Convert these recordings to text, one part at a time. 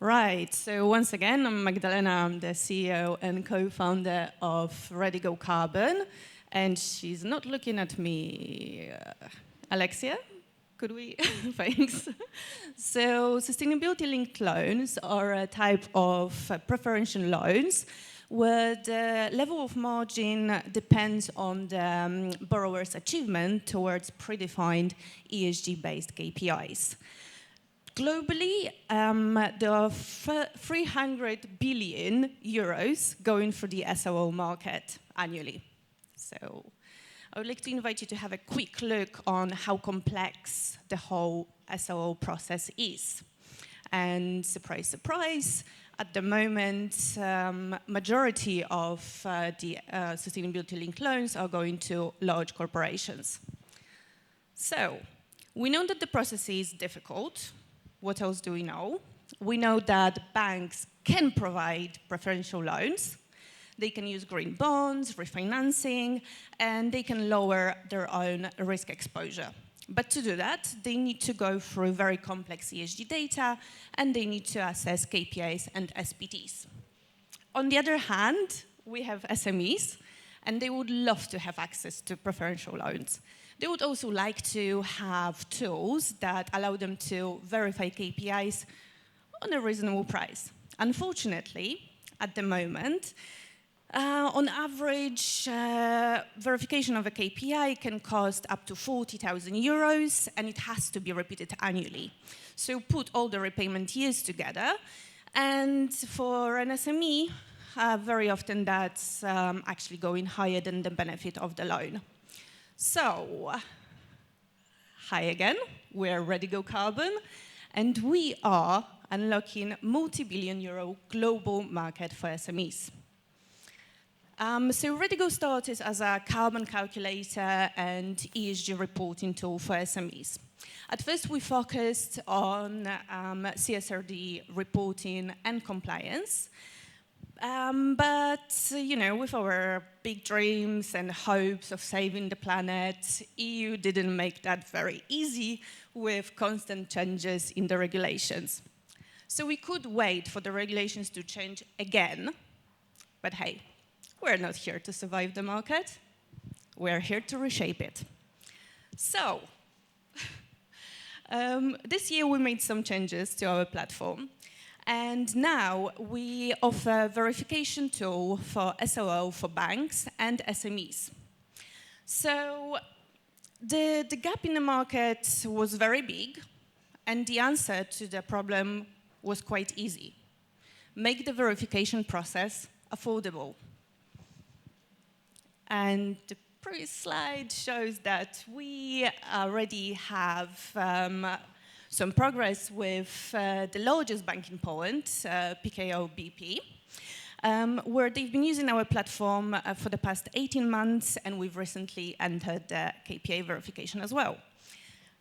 Right, so once again, I'm Magdalena, I'm the CEO and co-founder of Redigo Carbon, and she's not looking at me. Alexia, could we? Thanks. So sustainability-linked loans are a type of preferential loans where the level of margin depends on the borrower's achievement towards predefined ESG-based KPIs. Globally, there are 300 billion euros going for the SOO market annually. So I would like to invite you to have a quick look on how complex the whole SOO process is. And surprise, surprise, at the moment, majority of the sustainability-linked loans are going to large corporations. So we know that the process is difficult. What else do we know? We know that banks can provide preferential loans. They can use green bonds, refinancing, and they can lower their own risk exposure. But to do that, they need to go through very complex ESG data, and they need to assess KPIs and SPTs. On the other hand, we have SMEs, and they would love to have access to preferential loans. They would also like to have tools that allow them to verify KPIs on a reasonable price. Unfortunately, at the moment, on average, verification of a KPI can cost up to 40,000 euros, and it has to be repeated annually. So put all the repayment years together, and for an SME, very often that's actually going higher than the benefit of the loan. So, hi again, we're Redigo Carbon, and we are unlocking multi-billion euro global market for SMEs. So Redigo started as a carbon calculator and ESG reporting tool for SMEs. At first, we focused on CSRD reporting and compliance. But, you know, with our big dreams and hopes of saving the planet, EU didn't make that very easy with constant changes in the regulations. So we could wait for the regulations to change again, but hey, we're not here to survive the market. We're here to reshape it. So, this year we made some changes to our platform. And now we offer a verification tool for SOO for banks and SMEs. So the gap in the market was very big, and the answer to the problem was quite easy. Make the verification process affordable. And the previous slide shows that we already have some progress with the largest bank in Poland, PKO BP, where they've been using our platform for the past 18 months, and we've recently entered the KPI verification as well.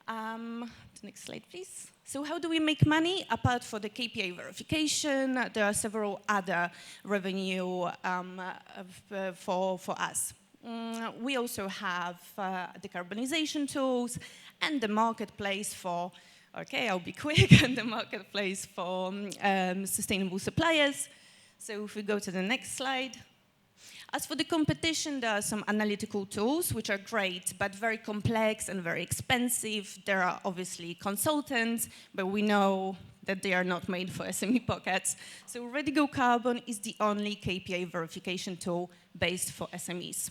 The next slide, please. So how do we make money? Apart from the KPI verification, there are several other revenue for us. We also have decarbonization tools and the marketplace for okay, I'll be quick, and the marketplace for sustainable suppliers. So if we go to the next slide. As for the competition, there are some analytical tools, which are great, but very complex and very expensive. There are obviously consultants, but we know that they are not made for SME pockets. So Redigo Carbon is the only KPI verification tool based for SMEs.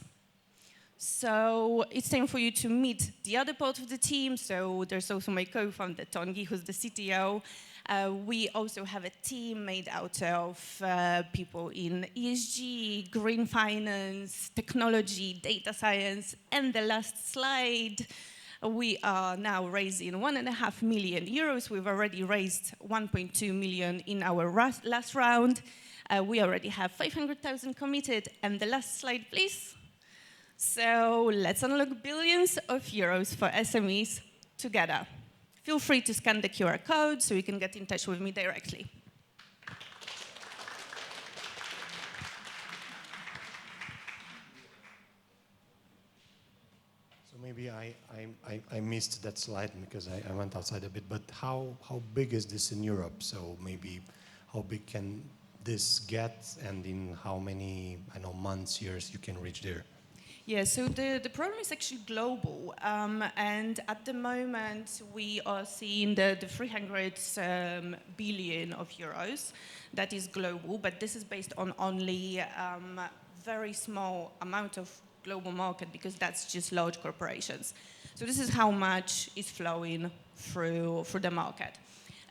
So it's time for you to meet the other part of the team. So there's also my co-founder, Tongi, who's the CTO. We also have a team made out of people in ESG, green finance, technology, data science, and the last slide, we are now raising 1.5 million euros. We've already raised 1.2 million in our last round. We already have 500,000 committed. And the last slide, please. So let's unlock billions of euros for SMEs together. Feel free to scan the QR code so you can get in touch with me directly. So maybe I missed that slide because I went outside a bit, but how big is this in Europe? So maybe how big can this get, and in how many, I know, months, years you can reach there? Yeah, so the program is actually global, and at the moment we are seeing the 300 billion of euros. That is global, but this is based on only very small amount of global market, because that's just large corporations. So this is how much is flowing through the market.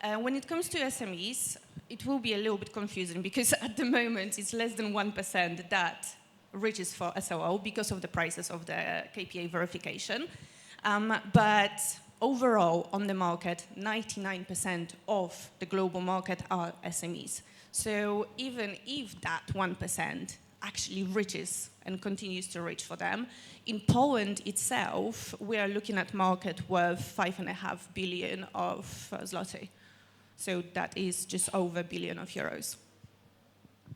When it comes to SMEs, it will be a little bit confusing, because at the moment it's less than 1% that reaches for SOO because of the prices of the KPI verification. But overall on the market, 99% of the global market are SMEs. So even if that 1% actually reaches and continues to reach for them, in Poland itself, we are looking at market worth 5.5 billion of zloty. So that is just over a billion of euros,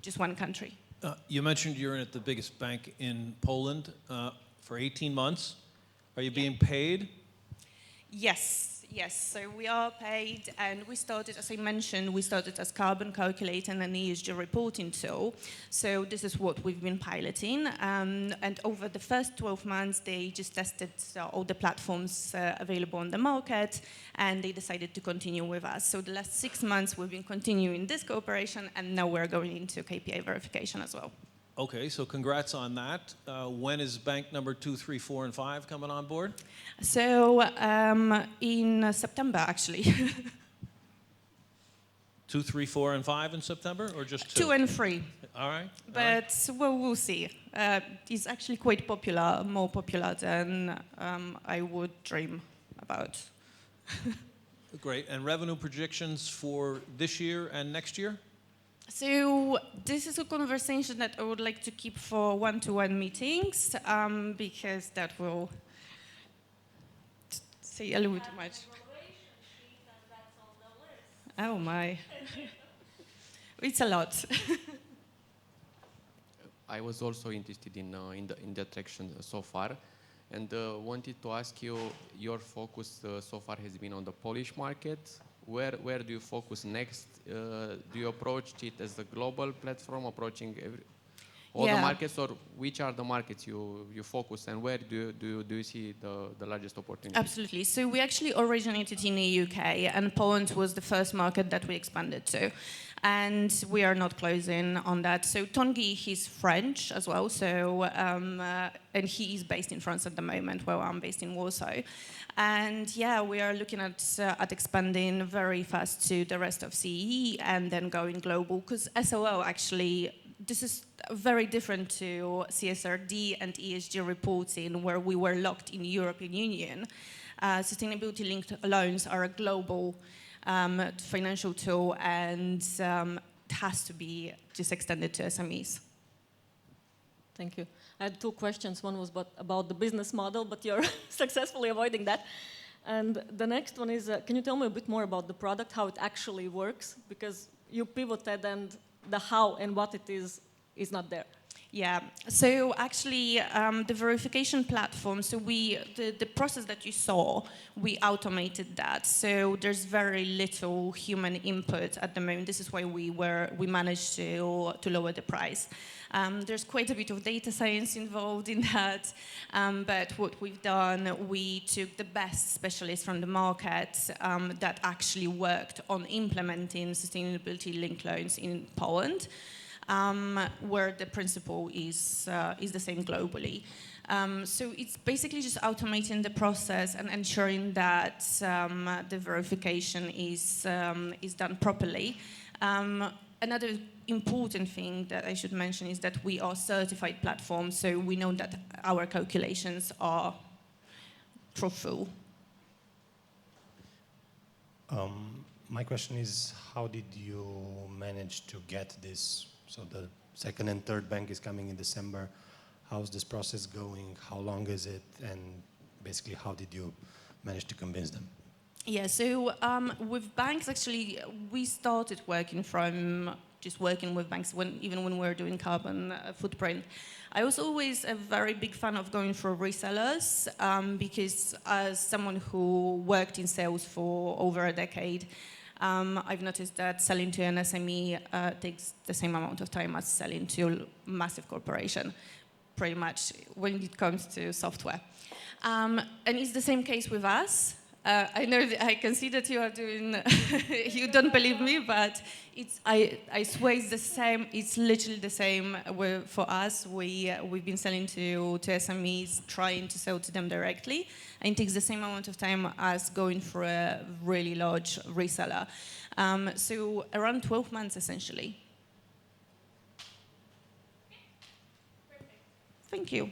just one country. You mentioned you're at the biggest bank in Poland for 18 months. Are you being paid? Yes. So we are paid, and we started, as I mentioned, we started as carbon calculator and an ESG reporting tool. So this is what we've been piloting. And over the first 12 months, they just tested all the platforms available on the market, and they decided to continue with us. So the last 6 months, we've been continuing this cooperation, and now we're going into KPI verification as well. Okay, so congrats on that. When is bank number 2, 3, 4, and 5 coming on board? So in September, actually. 2, 3, 4, and 5 in September, or just 2? 2 and 3. All right. But well, we'll see. It's actually quite popular, more popular than I would dream about. Great. And revenue projections for this year and next year? So this is a conversation that I would like to keep for one-to-one meetings, because that will say a little bit too much. Oh my. It's a lot. I was also interested in the attraction so far, and wanted to ask you, your focus so far has been on the Polish market. Where do you focus next? Do you approach it as a global platform, approaching all the markets, or which are the markets you focus, and where do you see the largest opportunities? Absolutely. So we actually originated in the UK, and Poland was the first market that we expanded to. And we are not closing on that. So Tanguy, he's French as well, so and he is based in France at the moment, while I'm based in Warsaw. And yeah, we are looking at expanding very fast to the rest of CE and then going global, because SOO actually, this is very different to CSRD and ESG reporting, where we were locked in the European Union. Sustainability-linked loans are a global financial tool, and it has to be just extended to SMEs. Thank you. I had 2 questions. One was about the business model, but you're successfully avoiding that. And the next one is, can you tell me a bit more about the product, how it actually works? Because you pivoted, and the how and what it is not there. Yeah, so actually the verification platform, so the process that you saw, we automated that. So there's very little human input at the moment. This is why we managed to lower the price. There's quite a bit of data science involved in that, but what we've done, we took the best specialists from the market that actually worked on implementing sustainability-linked loans in Poland. Where the principle is the same globally. So it's basically just automating the process and ensuring that the verification is done properly. Another important thing that I should mention is that we are a certified platform, so we know that our calculations are truthful. My question is, how did you manage to get this? So the second and third bank is coming in December. How's this process going? How long is it? And basically, how did you manage to convince them? Yeah, so with banks, actually, we started working with banks even when we were doing carbon footprint. I was always a very big fan of going for resellers because as someone who worked in sales for over a decade, I've noticed that selling to an SME takes the same amount of time as selling to a massive corporation, pretty much when it comes to software. And it's the same case with us. I know that I can see that you are doing, you don't believe me, but I swear it's the same, it's literally the same for us. We've been selling to SMEs, trying to sell to them directly, and it takes the same amount of time as going for a really large reseller. So around 12 months, essentially. Thank you.